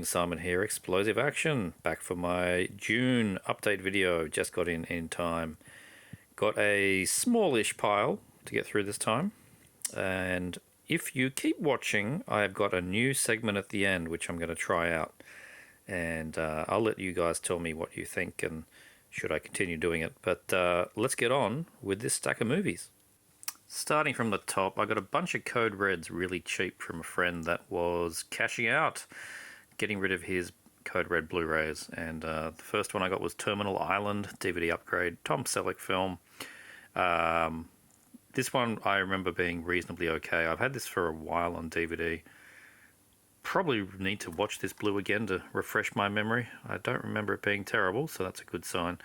morning, Simon here, Explosive Action, back for my June update video, just got in time. Got a smallish pile to get through this time, and if you keep watching, I've got a new segment at the end which I'm going to try out, and I'll let you guys tell me what you think and should I continue doing it, but let's get on with this stack of movies. Starting from the top, I got a bunch of Code Reds really cheap from a friend that was cashing out, getting rid of his Code Red Blu-rays. And the first one I got was Terminal Island, DVD upgrade, Tom Selleck film. This one I remember being reasonably okay. I've had this for a while on DVD. Probably need to watch this blue again to refresh my memory. I don't remember it being terrible, so that's a good sign.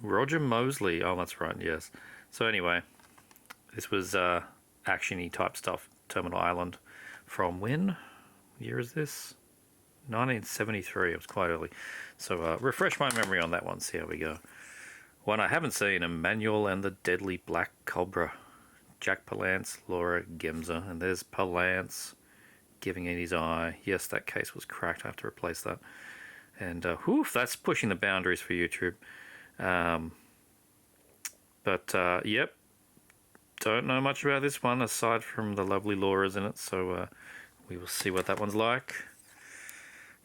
Roger Mosley, oh that's right, yes. So anyway, this was action-y type stuff, Terminal Island, from when? What year is this? 1973, it was quite early. So refresh my memory on that one, see how we go. One I haven't seen, Emmanuel and the Deadly Black Cobra. Jack Palance, Laura Gemza, and there's Palance giving in his eye. Yes, that case was cracked, I have to replace that. And whew, that's pushing the boundaries for YouTube. Yep, don't know much about this one aside from the lovely Laura's in it, so we will see what that one's like.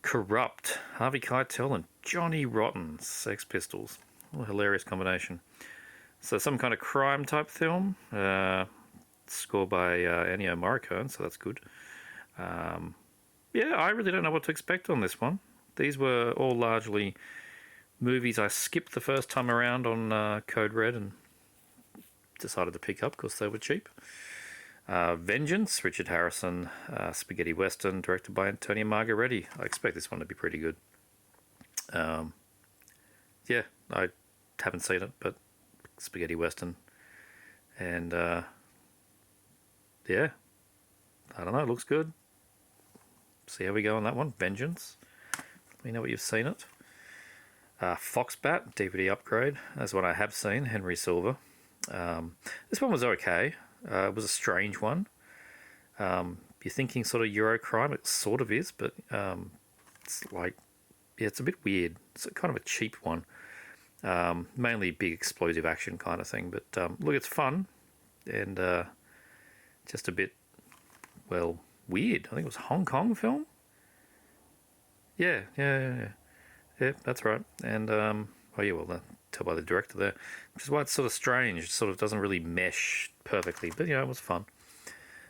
Corrupt, Harvey Keitel and Johnny Rotten, Sex Pistols. What a hilarious combination. So some kind of crime type film, scored by Ennio Morricone, so that's good. Yeah, I really don't know what to expect on this one. These were all largely movies I skipped the first time around on Code Red and decided to pick up because they were cheap. Vengeance, Richard Harrison, spaghetti western, directed by Antonio Margheriti. I expect this one to be pretty good. Yeah, I haven't seen it, but spaghetti western. And yeah, I don't know, it looks good. See how we go on that one. Vengeance. Let me know what you've seen it. Foxbat, DVD upgrade. That's one I have seen, Henry Silva. This one was okay. It was a strange one. You're thinking sort of Eurocrime, it sort of is, but it's like, yeah, it's a bit weird. It's kind of a cheap one. Mainly big explosive action kind of thing, but look, it's fun and just a bit, well, weird. I think it was a Hong Kong film. Yeah, that's right. And oh yeah, well, tell by the director there, which is why it's sort of strange. It sort of doesn't really mesh perfectly, but you know, it was fun.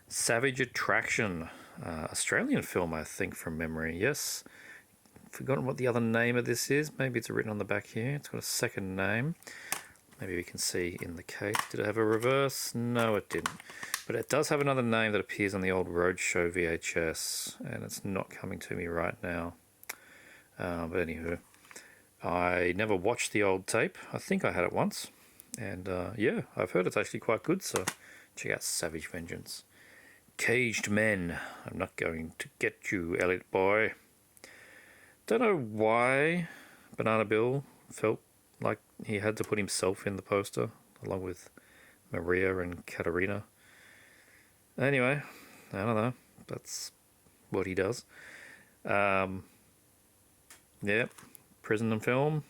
Savage Attraction, Australian film, I think, from memory. Yes, forgotten what the other name of this is. Maybe it's written on the back here. It's got a second name. Maybe we can see in the case. Did it have a reverse? No, it didn't. But it does have another name that appears on the old Roadshow VHS, and it's not coming to me right now. But anywho, I never watched the old tape. I think I had it once. And yeah, I've heard it's actually quite good, so check out Savage Vengeance. Caged Men. I'm not going to get you, Elliot boy. Don't know why Banana Bill felt like he had to put himself in the poster, along with Maria and Katerina. Anyway, I don't know. That's what he does. Yeah, prison and film.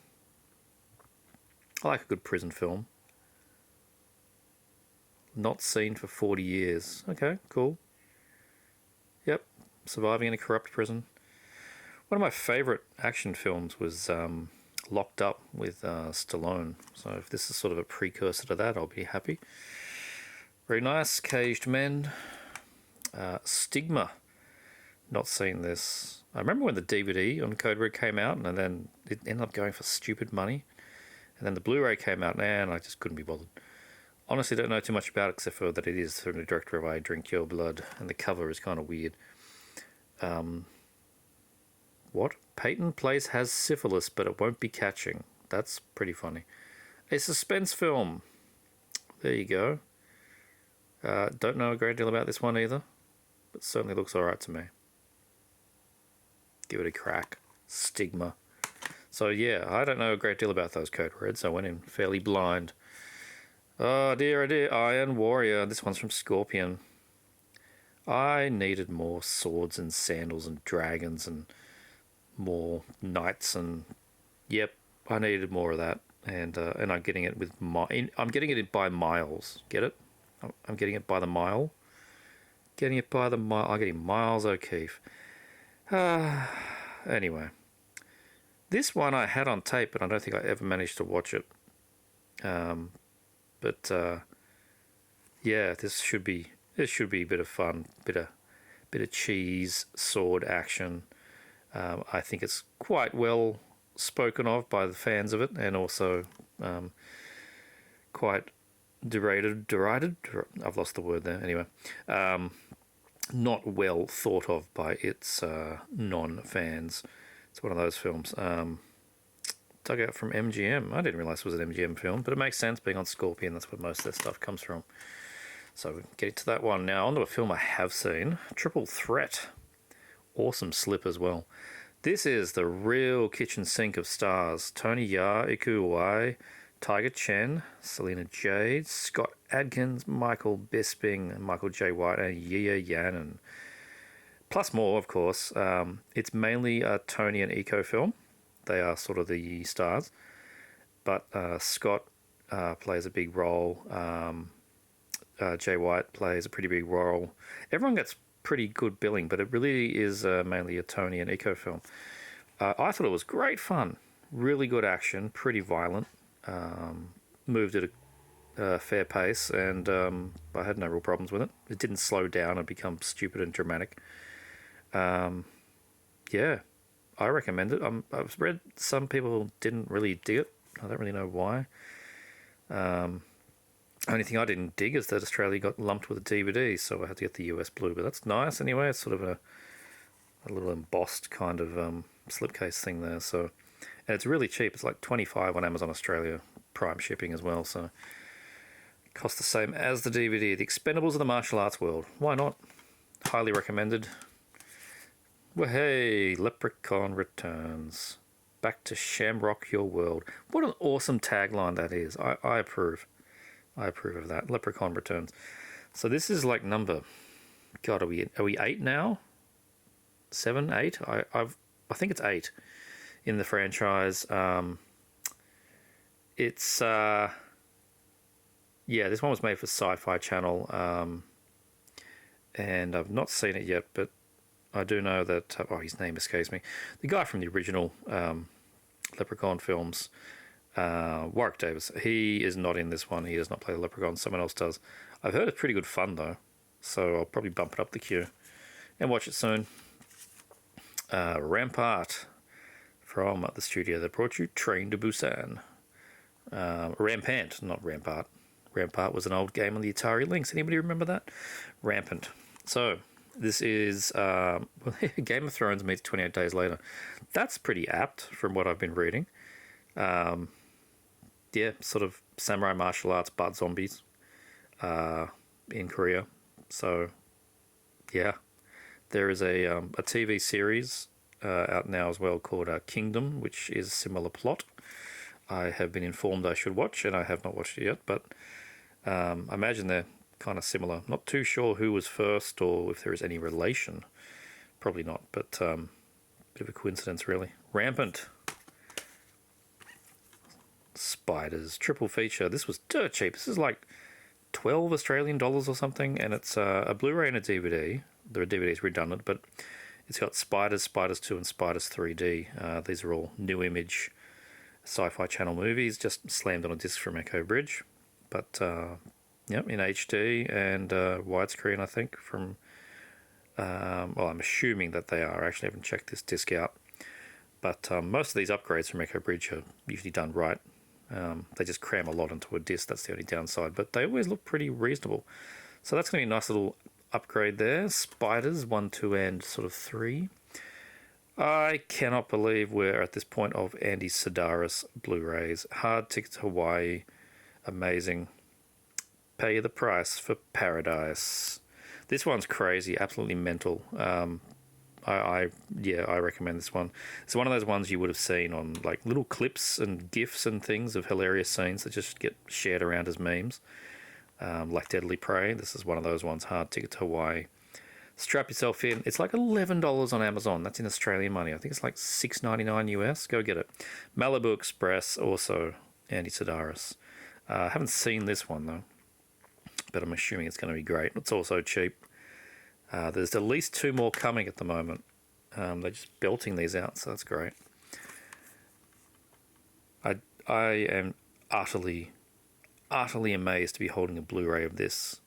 I like a good prison film. Not seen for 40 years. Okay, cool. Yep, surviving in a corrupt prison. One of my favourite action films was Locked Up with Stallone. So if this is sort of a precursor to that, I'll be happy. Very nice. Caged Men. Stigma. Not seen this. I remember when the DVD on Code Red came out, and then it ended up going for stupid money. And then the Blu-ray came out, and I just couldn't be bothered. Honestly, don't know too much about it, except for that it is from the director of I Drink Your Blood, and the cover is kind of weird. What? Peyton Place has syphilis, but it won't be catching. That's pretty funny. A suspense film. There you go. Don't know a great deal about this one either, but certainly looks alright to me. Give it a crack. Stigma. So yeah, I don't know a great deal about those Code Reds. I went in fairly blind. Oh dear, Iron Warrior. This one's from Scorpion. I needed more swords and sandals and dragons and more knights and yep, I needed more of that. And I'm getting it with I'm getting it by miles. Get it? I'm getting it by the mile. Getting it by the mile. I'm getting Miles O'Keefe. Anyway, this one I had on tape, but I don't think I ever managed to watch it. But yeah, this should be a bit of fun, bit of cheese, sword action. I think it's quite well spoken of by the fans of it, and also quite derided. I've lost the word there. Anyway, not well thought of by its non-fans. It's one of those films. Dug out from MGM. I didn't realise it was an MGM film, but it makes sense being on Scorpion. That's where most of their stuff comes from. So getting to that one now. Onto a film I have seen. Triple Threat. Awesome slip as well. This is the real kitchen sink of stars. Tony Jaa, Iko Uwais, Tiger Chen, Selena Jade, Scott Adkins, Michael Bisping, Michael J. White, and Yia Yanin. Plus more, of course. It's mainly a Tony and Iko film. They are sort of the stars. But Scott plays a big role. Jay White plays a pretty big role. Everyone gets pretty good billing, but it really is mainly a Tony and Iko film. I thought it was great fun. Really good action, pretty violent. Moved at a fair pace, and I had no real problems with it. It didn't slow down and become stupid and dramatic. Yeah, I recommend it. I've read some people didn't really dig it. I don't really know why. Only thing I didn't dig is that Australia got lumped with a DVD, so I had to get the US Blue. But that's nice anyway. It's sort of a little embossed kind of slipcase thing there. So, and it's really cheap. It's like $25 on Amazon Australia, Prime shipping as well. So, it costs the same as the DVD. The Expendables of the martial arts world. Why not? Highly recommended. Well, hey, Leprechaun returns. Back to Shamrock Your World. What an awesome tagline that is. I approve. I approve of that. Leprechaun returns. So this is like number. God, are we 8 now? 7, 8? I think it's 8 in the franchise. It's yeah. This one was made for Sci-Fi Channel, and I've not seen it yet, but I do know that. His name escapes me. The guy from the original Leprechaun films. Warwick Davis. He is not in this one. He does not play the Leprechaun. Someone else does. I've heard it's pretty good fun though, so I'll probably bump it up the queue and watch it soon. Rampart from the studio that brought you Train to Busan. Rampant, not Rampart. Rampart was an old game on the Atari Lynx. Anybody remember that? Rampant. So this is Game of Thrones meets 28 Days Later. That's pretty apt from what I've been reading. Yeah, sort of samurai martial arts, but zombies in Korea. So, yeah, there is a TV series out now as well called Kingdom, which is a similar plot. I have been informed I should watch, and I have not watched it yet, but I imagine they're kind of similar. Not too sure who was first or if there is any relation. Probably not, but bit of a coincidence, really. Rampant. Spiders triple feature. This was dirt cheap. This is like $12 Australian or something, and it's a Blu-ray and a DVD. The DVD's redundant, but it's got Spiders, Spiders 2, and Spiders 3D. These are all new image Sci-Fi Channel movies, just slammed on a disc from Echo Bridge, but in HD and widescreen, I think. From I'm assuming that they are. I actually haven't checked this disc out, but most of these upgrades from Echo Bridge are usually done right. They just cram a lot into a disc. That's the only downside, but they always look pretty reasonable. So that's going to be a nice little upgrade there. Spiders 1, 2, and sort of 3. I cannot believe we're at this point of Andy Sidaris Blu-rays. Hard Ticket to Hawaii, amazing. Pay the price for paradise. This one's crazy, absolutely mental. I recommend this one. It's one of those ones you would have seen on like little clips and GIFs and things of hilarious scenes that just get shared around as memes, like Deadly Prey. This is one of those ones. Hard Ticket to Hawaii. Strap yourself in. It's like $11 on Amazon. That's in Australian money. I think it's like $6.99 US. Go get it. Malibu Express, also Andy Sidaris. I haven't seen this one though, but I'm assuming it's going to be great. It's also cheap. There's at least 2 more coming at the moment. They're just belting these out, so that's great. I am utterly amazed to be holding a Blu-ray of this.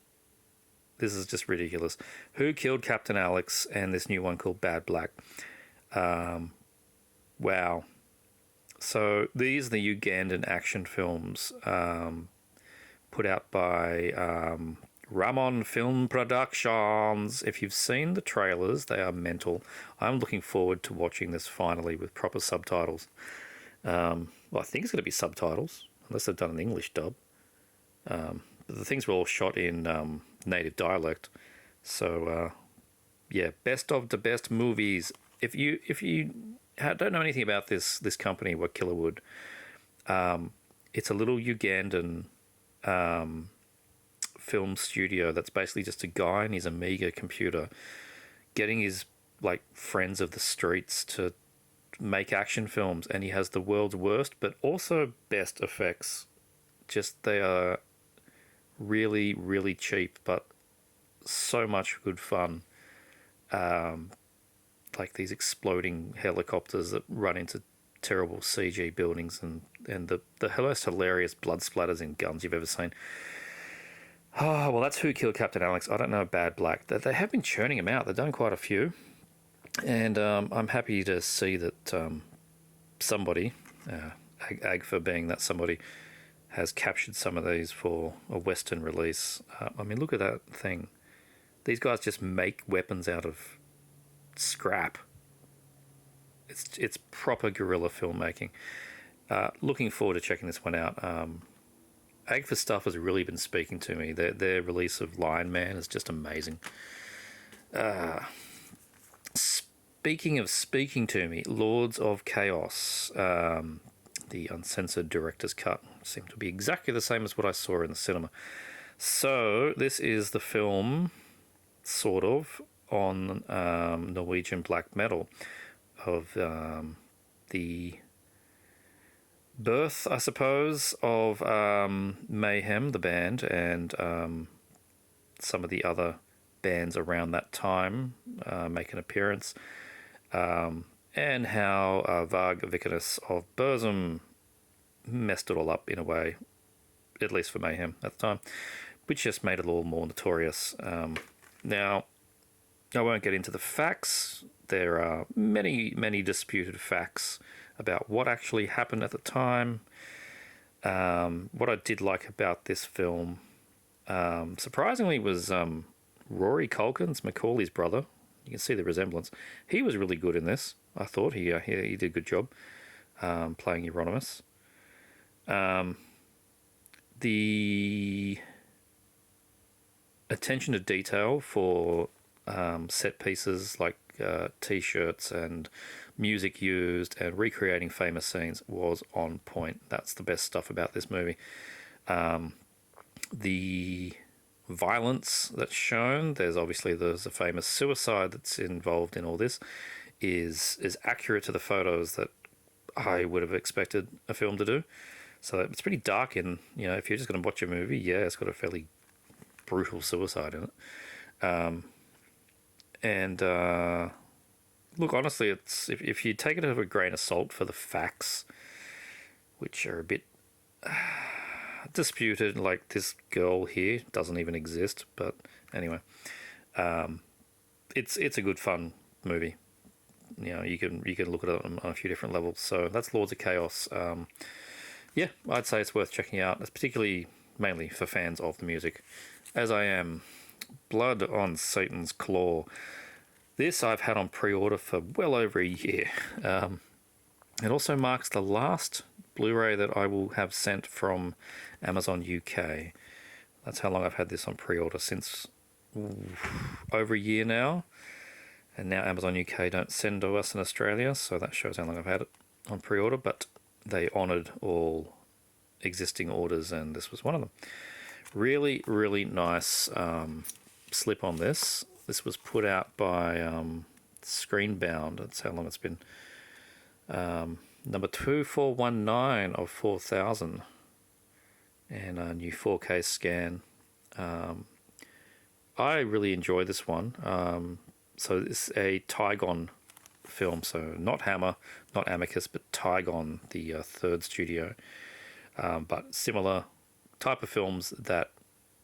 This is just ridiculous. Who Killed Captain Alex and this new one called Bad Black. Wow. So these are the Ugandan action films put out by Ramon Film Productions. If you've seen the trailers, they are mental. I'm looking forward to watching this finally with proper subtitles. Well, I think it's going to be subtitles, unless they've done an English dub. But the things were all shot in native dialect. So, yeah, best of the best movies. If you don't know anything about this company, what Killerwood, it's a little Ugandan film studio that's basically just a guy in his Amiga computer getting his like friends of the streets to make action films, and he has the world's worst but also best effects. Just they are really, really cheap, but so much good fun. Like these exploding helicopters that run into terrible CG buildings, and the most hilarious blood splatters in guns you've ever seen. Oh, well, that's Who Killed Captain Alex. I don't know Bad Black. They have been churning them out. They've done quite a few. And I'm happy to see that somebody, Agfa being that somebody, has captured some of these for a Western release. I mean, look at that thing. These guys just make weapons out of scrap. It's proper guerrilla filmmaking. Looking forward to checking this one out. Agfa stuff has really been speaking to me. Their release of Lion Man is just amazing. Speaking of speaking to me, Lords of Chaos, the uncensored director's cut, seemed to be exactly the same as what I saw in the cinema. So this is the film, sort of, on Norwegian black metal of the birth, I suppose, of Mayhem, the band, and some of the other bands around that time make an appearance, and how Varg Vikernes of Burzum messed it all up in a way, at least for Mayhem at the time, which just made it all more notorious. Now, I won't get into the facts. There are many, many disputed facts about what actually happened at the time. What I did like about this film, surprisingly, was Rory Culkin's Macaulay's brother. You can see the resemblance. He was really good in this. I thought he did a good job playing Euronymous. The attention to detail for set pieces like t-shirts and music used and recreating famous scenes was on point. That's the best stuff about this movie. The violence that's shown, there's a famous suicide that's involved in all this, is accurate to the photos that I would have expected a film to do. So it's pretty dark, and if you're just going to watch a movie, yeah, it's got a fairly brutal suicide in it. Look, honestly, it's if you take it with a grain of salt for the facts, which are a bit disputed, like this girl here doesn't even exist, but anyway, it's a good fun movie. You can look at it on a few different levels. So that's Lords of Chaos. Yeah, I'd say it's worth checking out. It's mainly for fans of the music, as I am. Blood on Satan's Claw. This I've had on pre-order for well over a year. It also marks the last Blu-ray that I will have sent from Amazon UK. That's how long I've had this on pre-order, since over a year now. And now Amazon UK don't send to us in Australia, so that shows how long I've had it on pre-order, but they honoured all existing orders, and this was one of them. Really, really nice slip on this. This was put out by Screenbound. That's how long it's been. Number 2419 of 4000. And a new 4K scan. I really enjoy this one. So it's a Tygon film. So not Hammer, not Amicus, but Tygon, the third studio. But similar type of films that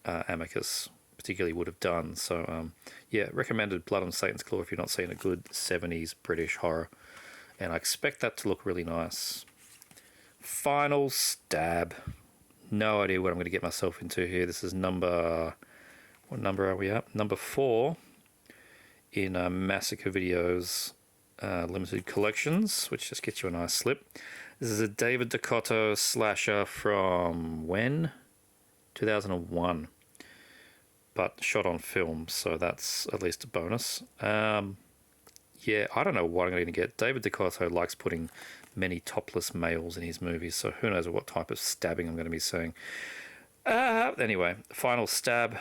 Amicus particularly would have done. So yeah, recommended Blood on Satan's Claw if you're not seeing a good 70s British horror. And I expect that to look really nice. Final Stab. No idea what I'm going to get myself into here. This is number... What number are we at? Number 4 in Massacre Videos limited collections, which just gets you a nice slip. This is a David D'Cotto slasher from when? 2001. But shot on film, so that's at least a bonus. Yeah, I don't know what I'm going to get. David D'Cotto likes putting many topless males in his movies, so who knows what type of stabbing I'm going to be seeing. Anyway, Final Stab.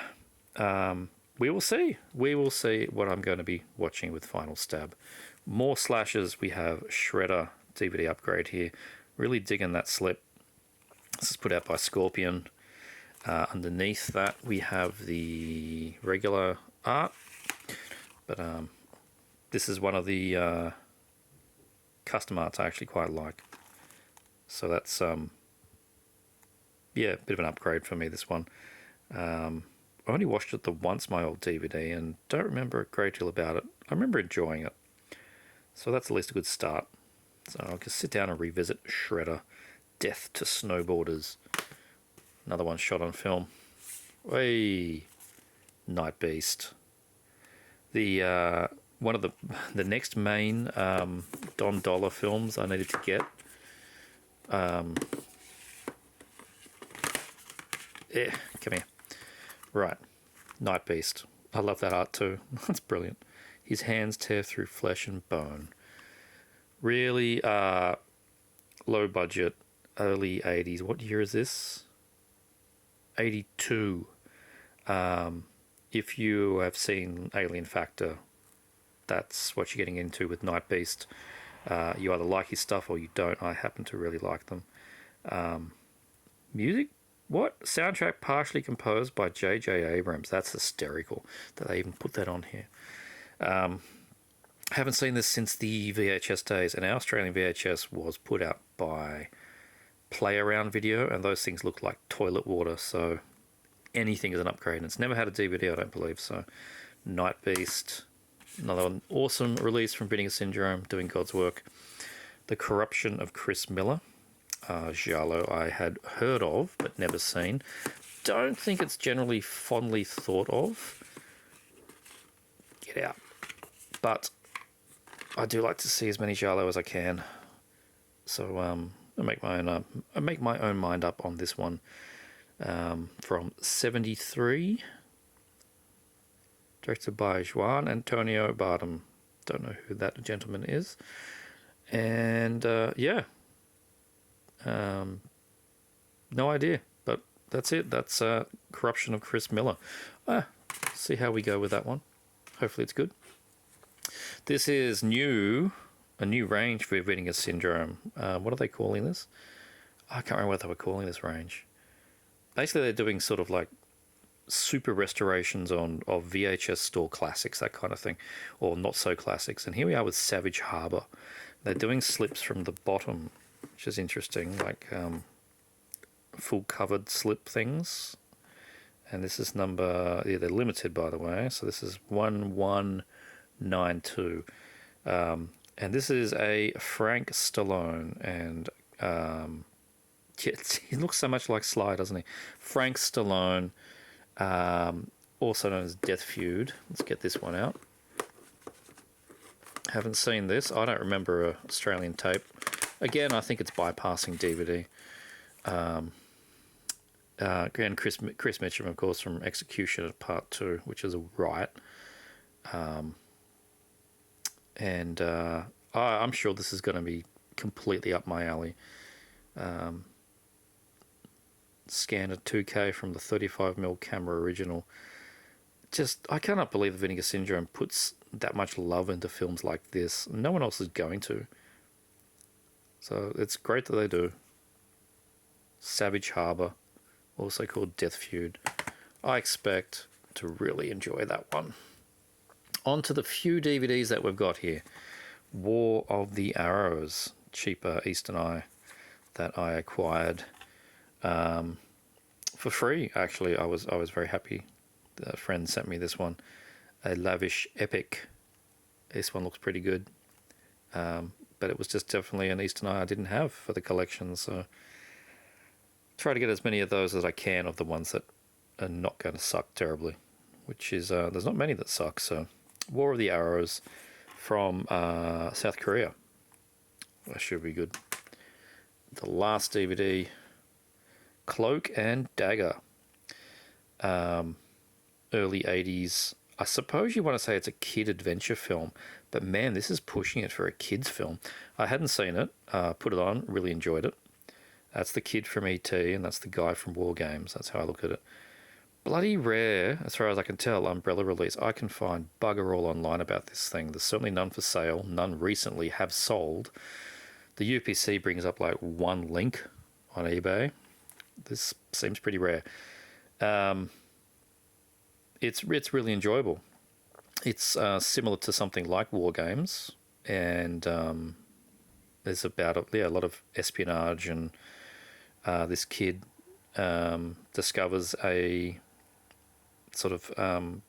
We will see. We will see what I'm going to be watching with Final Stab. More slashes. We have Shredder DVD upgrade here. Really digging that slip. This is put out by Scorpion. Underneath that, we have the regular art. But this is one of the custom arts I actually quite like. So that's, yeah, a bit of an upgrade for me, this one. I only watched it the once, my old DVD, and don't remember a great deal about it. I remember enjoying it. So that's at least a good start. So I'll just sit down and revisit Shredder. Death to Snowboarders. Another one shot on film. Hey, Night Beast. The one of the next main Don Dollar films I needed to get. Yeah, come here. Right, Night Beast. I love that art too. That's brilliant. His hands tear through flesh and bone. Really low budget, early 80s. What year is this? 82. If you have seen Alien Factor, that's what you're getting into with Night Beast. You either like his stuff or you don't. I happen to really like them. Music? What? Soundtrack partially composed by J.J. Abrams. That's hysterical that they even put that on here. Haven't seen this since the VHS days, and our Australian VHS was put out by Play Around Video, and those things look like toilet water, so anything is an upgrade. And it's never had a DVD, I don't believe, so Night Beast. Another one, awesome release from Vinegar Syndrome, doing God's work. The Corruption of Chris Miller. Giallo I had heard of, but never seen. Don't think it's generally fondly thought of. Get out. But I do like to see as many Giallo as I can. So I make my own mind up on this one. From 73. Directed by Juan Antonio Bardem. Don't know who that gentleman is. And yeah. No idea, but that's it. That's Corruption of Chris Miller. See how we go with that one. Hopefully it's good. This is a new range for Vinegar Syndrome. What are they calling this? I can't remember what they were calling this range. Basically, they're doing sort of like super restorations of VHS store classics, that kind of thing, or not so classics. And here we are with Savage Harbor. They're doing slips from the bottom, which is interesting, like full covered slip things. And this is number, yeah, they're limited, by the way, so this is 1192. And this is a Frank Stallone, and he looks so much like Sly, doesn't he? Frank Stallone, also known as Death Feud. Let's get this one out. Haven't seen this. I don't remember a Australian tape. Again, I think it's bypassing DVD. And Chris Mitchum, of course, from Execution Part 2, which is a riot. And I'm sure this is going to be completely up my alley. Scanned at 2K from the 35mm camera original. I cannot believe Vinegar Syndrome puts that much love into films like this. No one else is going to. So it's great that they do. Savage Harbour, also called Death Feud. I expect to really enjoy that one. On to the few DVDs that we've got here. War of the Arrows, cheaper Eastern Eye that I acquired for free. Actually, I was very happy. A friend sent me this one, a lavish epic. This one looks pretty good, but it was just definitely an Eastern Eye I didn't have for the collection. So try to get as many of those as I can of the ones that are not going to suck terribly, which is there's not many that suck. So War of the Arrows from South Korea. That should be good. The last DVD, Cloak and Dagger. Early 80s. I suppose you want to say it's a kid adventure film, but man, this is pushing it for a kid's film. I hadn't seen it, put it on, really enjoyed it. That's the kid from E.T. and that's the guy from War Games. That's how I look at it. Bloody rare, as far as I can tell, Umbrella release. I can find bugger all online about this thing. There's certainly none for sale. None recently have sold. The UPC brings up like one link on eBay. This seems pretty rare. It's really enjoyable. It's similar to something like War Games, and there's about a lot of espionage, and this kid discovers a sort of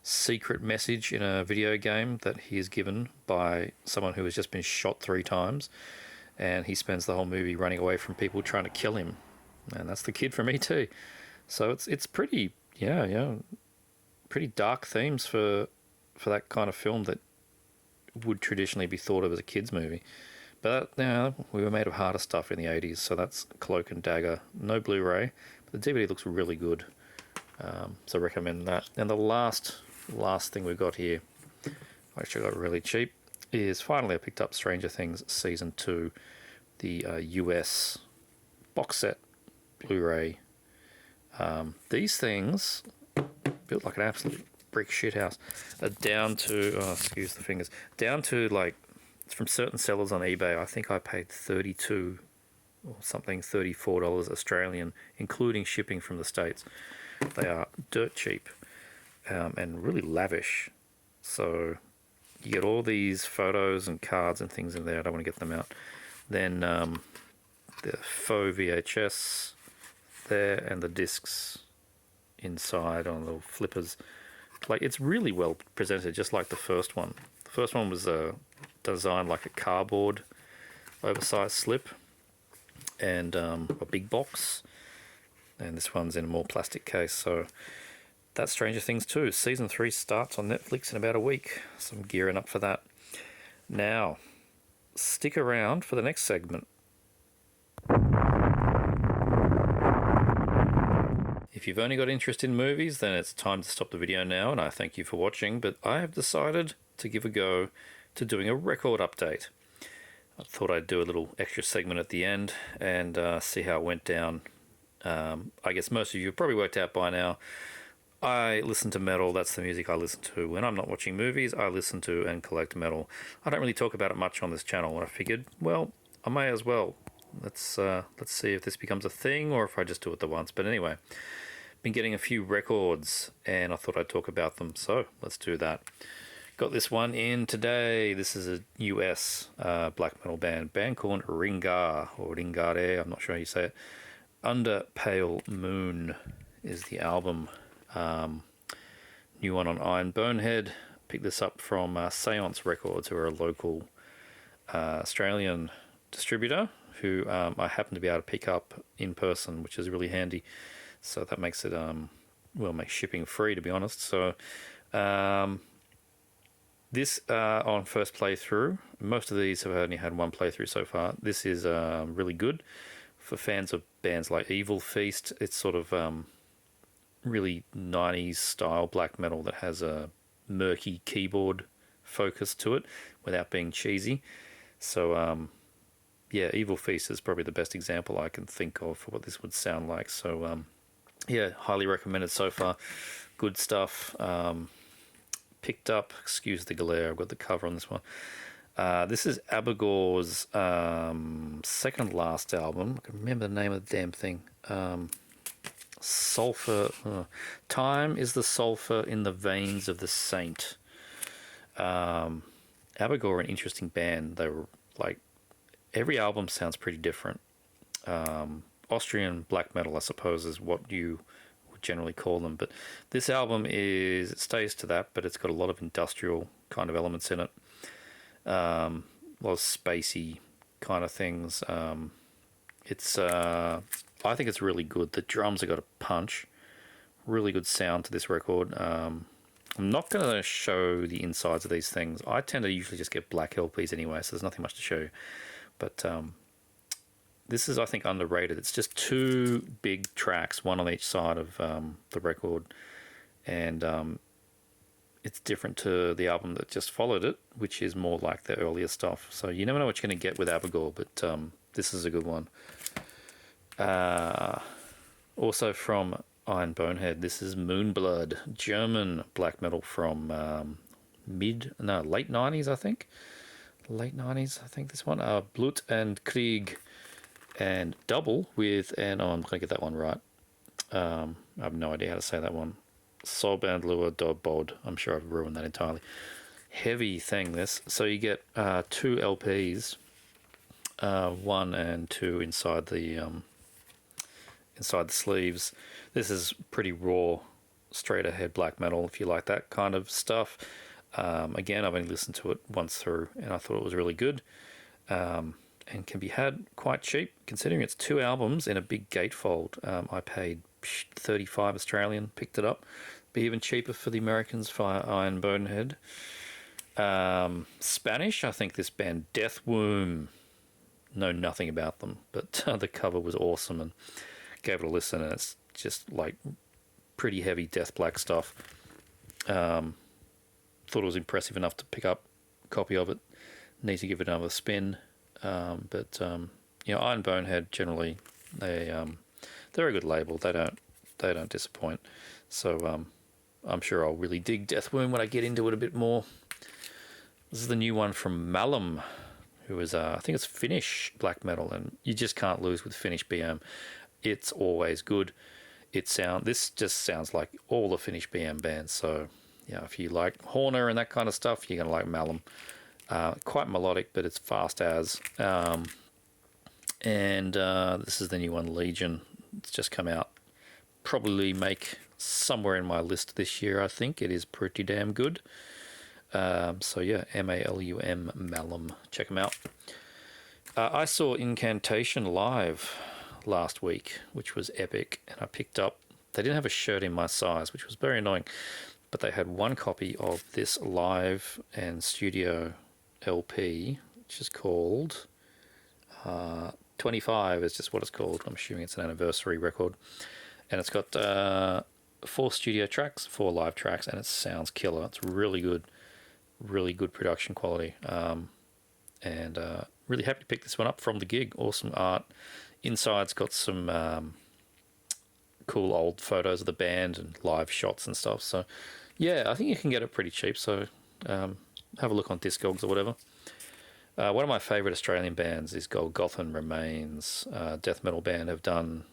secret message in a video game that he is given by someone who has just been shot 3 times, and he spends the whole movie running away from people trying to kill him, and that's the kid from E.T. So it's pretty pretty dark themes for that kind of film that would traditionally be thought of as a kids movie. But we were made of harder stuff in the 80s, so that's Cloak and Dagger. No Blu-ray, but the DVD looks really good, so I recommend that. And the last thing we've got here, which I got really cheap, is finally I picked up Stranger Things Season 2, the US box set Blu-ray. These things, built like an absolute brick shithouse, are down to, excuse the fingers, down to like, from certain sellers on eBay, I think I paid $32 or something, $34 Australian, including shipping from the States. They are dirt cheap and really lavish. So you get all these photos and cards and things in there. I don't want to get them out. Then the faux VHS there, and the discs inside on little flippers. Like, it's really well presented, just like the first one. The first one was designed like a cardboard oversized slip and a big box, and this one's in a more plastic case. So that's Stranger Things 2. Season 3 starts on Netflix in about a week, so I'm gearing up for that. Now, stick around for the next segment. If you've only got interest in movies, then it's time to stop the video now, and I thank you for watching, but I have decided to give a go to doing a record update. I thought I'd do a little extra segment at the end and see how it went down. I guess most of you have probably worked out by now, I listen to metal. That's the music I listen to. When I'm not watching movies, I listen to and collect metal. I don't really talk about it much on this channel, and I figured, well, I may as well. Let's see if this becomes a thing or if I just do it the once. But anyway, been getting a few records and I thought I'd talk about them, so let's do that. Got this one in today. This is a US black metal band called Ringar, or Ringare, I'm not sure how you say it. Under Pale Moon is the album. New one on Iron Bonehead. Picked this up from Seance Records, who are a local Australian distributor who I happen to be able to pick up in person, which is really handy. So that makes it, makes shipping free, to be honest. So this on first playthrough, most of these have only had one playthrough so far. This is really good for fans of bands like Evil Feast. It's sort of really 90s style black metal that has a murky keyboard focus to it without being cheesy. So Evil Feast is probably the best example I can think of for what this would sound like. So Yeah, highly recommended so far. Good stuff. Picked up, excuse the glare, I've got the cover on this one. This is Abigor's second last album. I can remember the name of the damn thing. Sulfur. Time is the sulfur in the veins of the saint. Abigor are an interesting band. They were like, every album sounds pretty different. Austrian black metal, I suppose, is what you would generally call them. But this album it stays to that, but it's got a lot of industrial kind of elements in it. A lot of spacey kind of things. I think it's really good. The drums have got a punch. Really good sound to this record. I'm not going to show the insides of these things. I tend to usually just get black LPs anyway, so there's nothing much to show. But this is, I think, underrated. It's just two big tracks, one on each side of the record. And it's different to the album that just followed it, which is more like the earlier stuff. So you never know what you're going to get with Abigor, but this is a good one. Also from Iron Bonehead, this is Moonblood, German black metal from late 90s, I think. Late 90s, I think this one. Blut and Krieg and double with, and I'm going to get that one right. I have no idea how to say that one. Sobandlua do Bod. I'm sure I've ruined that entirely. Heavy thing, this. So you get two LPs, 1 and 2 inside the sleeves. This is pretty raw, straight ahead black metal if you like that kind of stuff. Again, I've only listened to it once through and I thought it was really good, and can be had quite cheap considering it's 2 albums in a big gatefold. I paid 35 Australian, picked it up. Be even cheaper for the Americans for Iron Bonehead. Spanish, I think this band Death Womb, know nothing about them, but the cover was awesome and gave it a listen, and it's just like pretty heavy death black stuff. Thought it was impressive enough to pick up a copy of it. Need to give it another spin. But Iron Bonehead generally, they're a good label. They don't disappoint. So I'm sure I'll really dig Death Womb when I get into it a bit more. This is the new one from Mallum, who is I think it's Finnish black metal, and you just can't lose with Finnish BM. It's always good. This just sounds like all the Finnish BM bands. So if you like Horner and that kind of stuff, you're gonna like Mallum. Quite melodic, but it's fast as. And this is the new one, Legion. It's just come out. Probably make somewhere in my list this year, I think. It is pretty damn good. So yeah, Mallum, Mallum. Check them out. I saw Incantation live last week, which was epic, and I picked up. They didn't have a shirt in my size, which was very annoying, but they had one copy of this live and studio LP, which is called 25 is just what it's called. I'm assuming it's an anniversary record, and it's got 4 studio tracks, 4 live tracks, and it sounds killer. It's really good production quality, and really happy to pick this one up from the gig. Awesome art. Inside's got some cool old photos of the band and live shots and stuff. So yeah, I think you can get it pretty cheap. So have a look on Discogs or whatever. One of my favourite Australian bands is Golgotha Remains. Death metal band, have done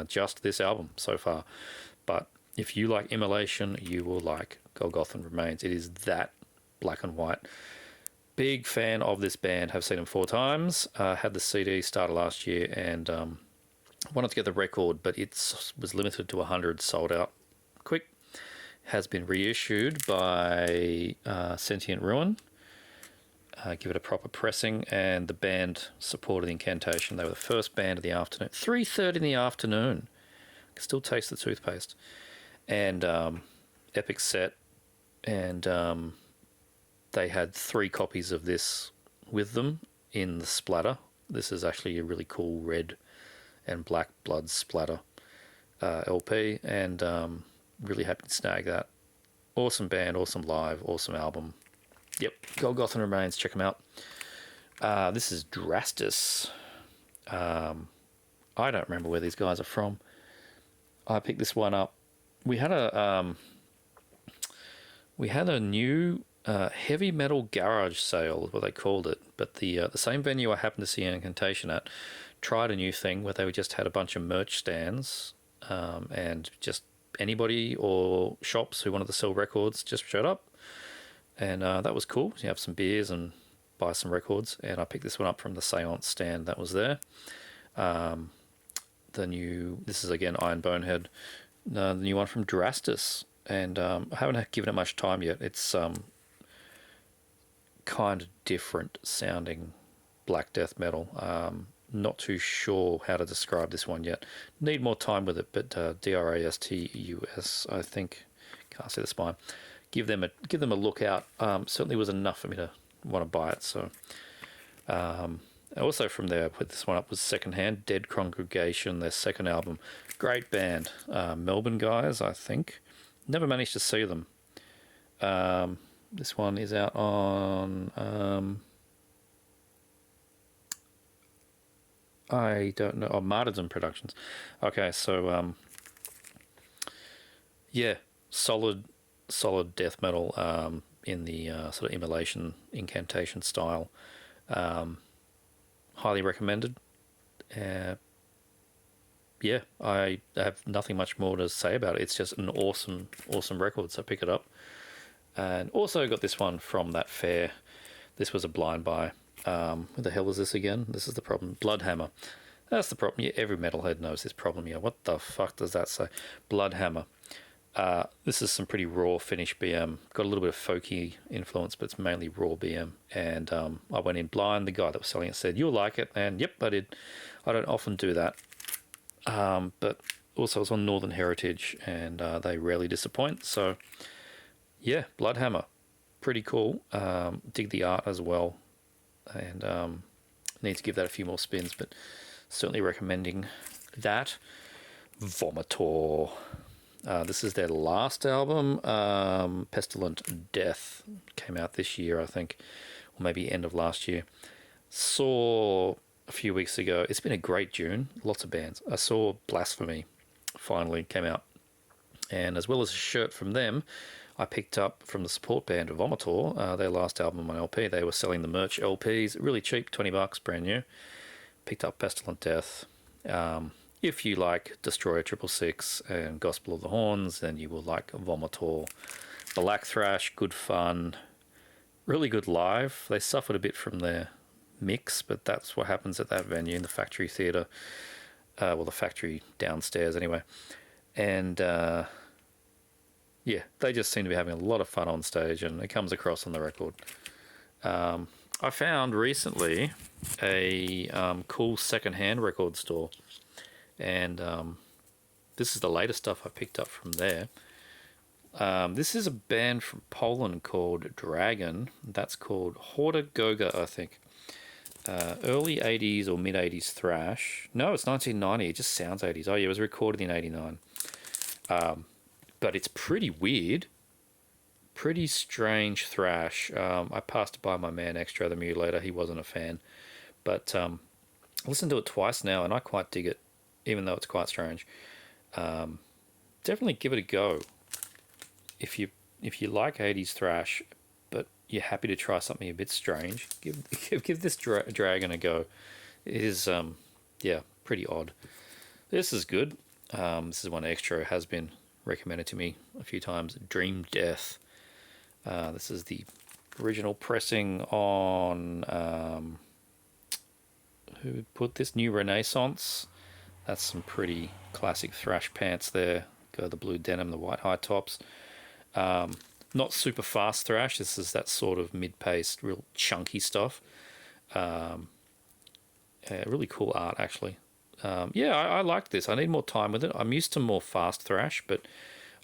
just this album so far. But if you like Immolation, you will like Golgotha Remains. It is that black and white. Big fan of this band. Have seen them 4 times. Had the CD started last year and wanted to get the record, but it was limited to 100, sold out quick. Has been reissued by Sentient Ruin. Give it a proper pressing, and the band supported Incantation. They were the first band of the afternoon. 3:30 in the afternoon. Can still taste the toothpaste. And epic set. And they had 3 copies of this with them in the splatter. This is actually a really cool red and black blood splatter LP, and really happy to snag that. Awesome band, awesome live, awesome album. Yep, Golgotha Remains, check them out. This is Drastus. I don't remember where these guys are from. I picked this one up. We had a new heavy metal garage sale, is what they called it. But the same venue I happened to see Incantation at tried a new thing where they just had a bunch of merch stands, and just anybody or shops who wanted to sell records just showed up, and that was cool. You have some beers and buy some records, and I picked this one up from the Seance stand that was there. This is again Iron Bonehead, the new one from Drastus, and I haven't given it much time yet. It's kind of different sounding black death metal. Not too sure how to describe this one yet. Need more time with it, but Drastus, I think. Can't see the spine. Give them a look out. Certainly was enough for me to want to buy it. So, also from there, I put this one up, was Secondhand, Dead Congregation, their second album. Great band, Melbourne guys, I think. Never managed to see them. This one is out on I don't know. Martyrdom Productions. Okay, so yeah, solid death metal in the sort of immolation incantation style. Highly recommended. Yeah, I have nothing much more to say about it. It's just an awesome record, so pick it up. And also got this one from that fair. This was a blind buy. What the hell is this again? This is the problem. Bloodhammer. That's the problem. Yeah, every metalhead knows this problem. Yeah, what the fuck does that say? Bloodhammer. This is some pretty raw Finnish BM. Got a little bit of folky influence, but it's mainly raw BM. And I went in blind. The guy that was selling it said, "You'll like it." And yep, I did. I don't often do that. But also it's on Northern Heritage, and they rarely disappoint. So yeah, Bloodhammer. Pretty cool. Dig the art as well. And need to give that a few more spins, but certainly recommending that. Vomitor. This is their last album. Pestilent Death came out this year, I think, or maybe end of last year. Saw a few weeks ago. It's been a great June. Lots of bands. I saw Blasphemy finally came out, and as well as a shirt from them, I picked up from the support band Vomitor, their last album on LP. They were selling the merch LPs, really cheap, $20, brand new. Picked up Pestilent Death. If you like Destroyer 666 and Gospel of the Horns, then you will like Vomitor. Black thrash, good fun, really good live. They suffered a bit from their mix, but that's what happens at that venue in the Factory Theatre. Well, the factory downstairs anyway. And yeah, they just seem to be having a lot of fun on stage, and it comes across on the record. I found recently a cool second-hand record store, and this is the latest stuff I picked up from there. This is a band from Poland called Dragon. That's called Horda, I think. Early 80s or mid-80s thrash. No, it's 1990. It just sounds 80s. Oh, yeah, it was recorded in 89. But it's pretty weird. Pretty strange thrash. I passed it by my man Extra the Mutilator. He wasn't a fan. But I listened to it twice now, and I quite dig it, even though it's quite strange. Definitely give it a go. If you like 80s thrash, but you're happy to try something a bit strange, give this Dragon a go. It is, yeah, pretty odd. This is good. This is one Extra has been recommended to me a few times. Dream Death. This is the original pressing on who put this? New Renaissance. That's some pretty classic thrash pants there. Got the blue denim, the white high tops. Not super fast thrash. This is that sort of mid-paced, real chunky stuff. Really cool art, actually. Yeah, I like this. I need more time with it. I'm used to more fast thrash, but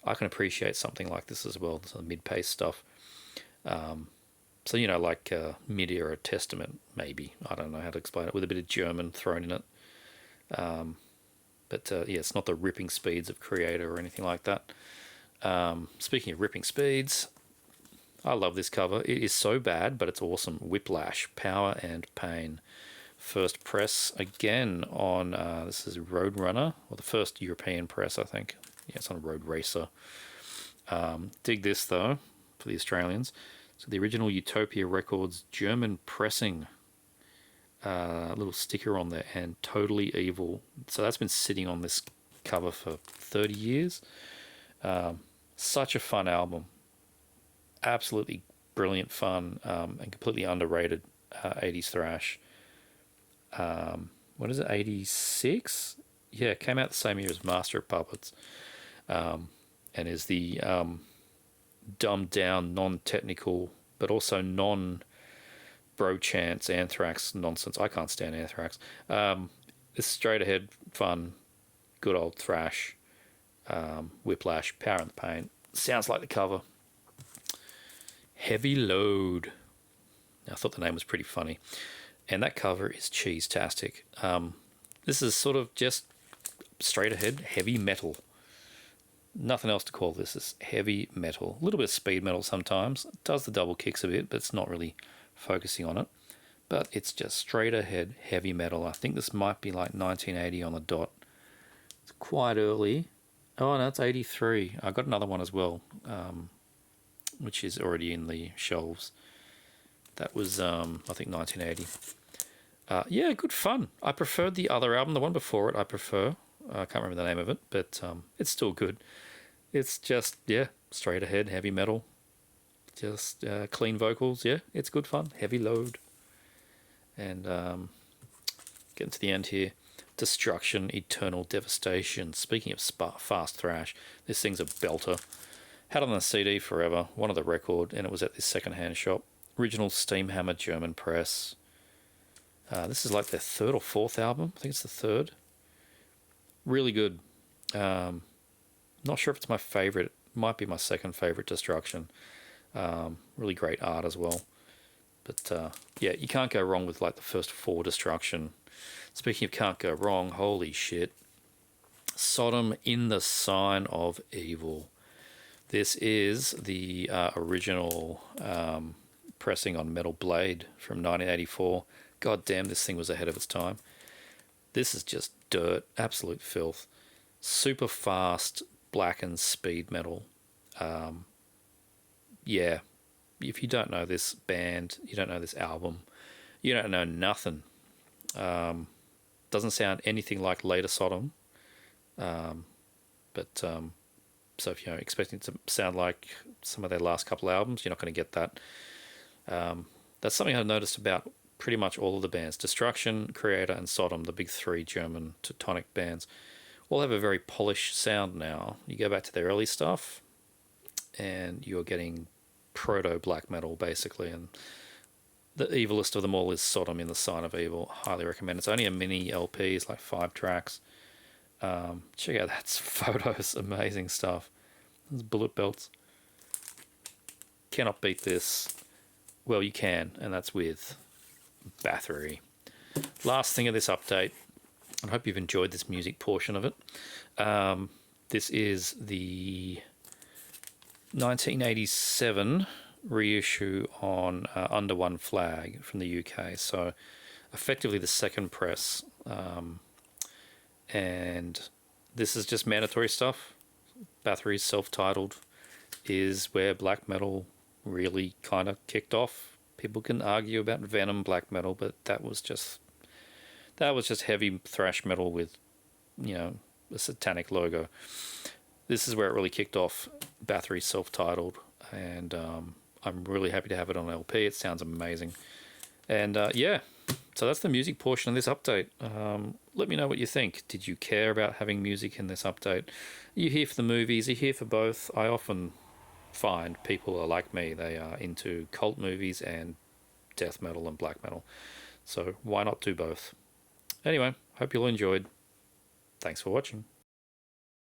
I can appreciate something like this as well, some mid-paced stuff. So, you know, like Mid-Era Testament, maybe. I don't know how to explain it, with a bit of German thrown in it. But yeah, it's not the ripping speeds of Creator or anything like that. Speaking of ripping speeds, I love this cover. It is so bad, but it's awesome. Whiplash, Power and Pain. First press again on, this is Roadrunner, or the first European press, I think. Yeah, it's on Road Racer. Dig this, though, for the Australians. So the original Utopia Records German pressing. Little sticker on there, and Totally Evil. So that's been sitting on this cover for 30 years. Such a fun album. Absolutely brilliant fun, and completely underrated 80s thrash. What is it, 86? Yeah, it came out the same year as Master of Puppets, and is the dumbed down, non-technical, but also bro chants, Anthrax nonsense. I can't stand Anthrax. It's straight ahead fun, good old thrash. Whiplash, Power and the Pain. Sounds like the cover. Heavy Load. I thought the name was pretty funny. And that cover is cheese-tastic. This is sort of just straight ahead heavy metal. Nothing else to call this. It's heavy metal. A little bit of speed metal sometimes. It does the double kicks a bit, but it's not really focusing on it. But it's just straight ahead heavy metal. I think this might be like 1980 on the dot. It's quite early. Oh no, it's 83. I got another one as well, which is already in the shelves. That was, I think, 1980. Yeah, good fun. I preferred the other album, the one before it. I prefer. I can't remember the name of it, but it's still good. It's just, yeah, straight ahead heavy metal. Just clean vocals. Yeah, it's good fun. Heavy Load. And getting to the end here. Destruction, Eternal Devastation. Speaking of fast thrash, this thing's a belter. Had it on the CD forever, wanted the record, and it was at this second-hand shop. Original Steamhammer German press. This is like their third or fourth album. I think it's the third. Really good. Not sure if it's my favourite. It might be my second favourite, Destruction. Really great art as well. But yeah, you can't go wrong with like the first four Destruction. Speaking of can't go wrong, holy shit. Sodom in the Sign of Evil. This is the original pressing on Metal Blade from 1984. God damn, this thing was ahead of its time. This is just dirt, absolute filth. Super fast, blackened speed metal. Yeah, if you don't know this band, you don't know this album, you don't know nothing. Doesn't sound anything like later Sodom. So if you're expecting it to sound like some of their last couple of albums, you're not going to get that. That's something I've noticed about pretty much all of the bands. Destruction, Creator, and Sodom, the big three German Teutonic bands, all have a very polished sound now. You go back to their early stuff, and you're getting proto-black metal, basically, and the evilest of them all is Sodom in the Sign of Evil. Highly recommend. It's only a mini LP, it's like 5 tracks. Check out that photos, amazing stuff. There's bullet belts. Cannot beat this. Well, you can, and that's with Bathory. Last thing of this update. I hope you've enjoyed this music portion of it. This is the 1987 reissue on Under One Flag from the UK. So effectively the second press. And this is just mandatory stuff. Bathory's self-titled is where black metal really kind of kicked off. People can argue about Venom black metal, but that was just heavy thrash metal with, you know, a satanic logo. This is where it really kicked off. Bathory's self-titled, and I'm really happy to have it on LP. It sounds amazing. And yeah, so that's the music portion of this update. Let me know what you think. Did you care about having music in this update? Are you here for the movies? Are you here for both? I often find people are like me. They are into cult movies and death metal and black metal. So why not do both? Anyway, hope you all enjoyed. Thanks for watching.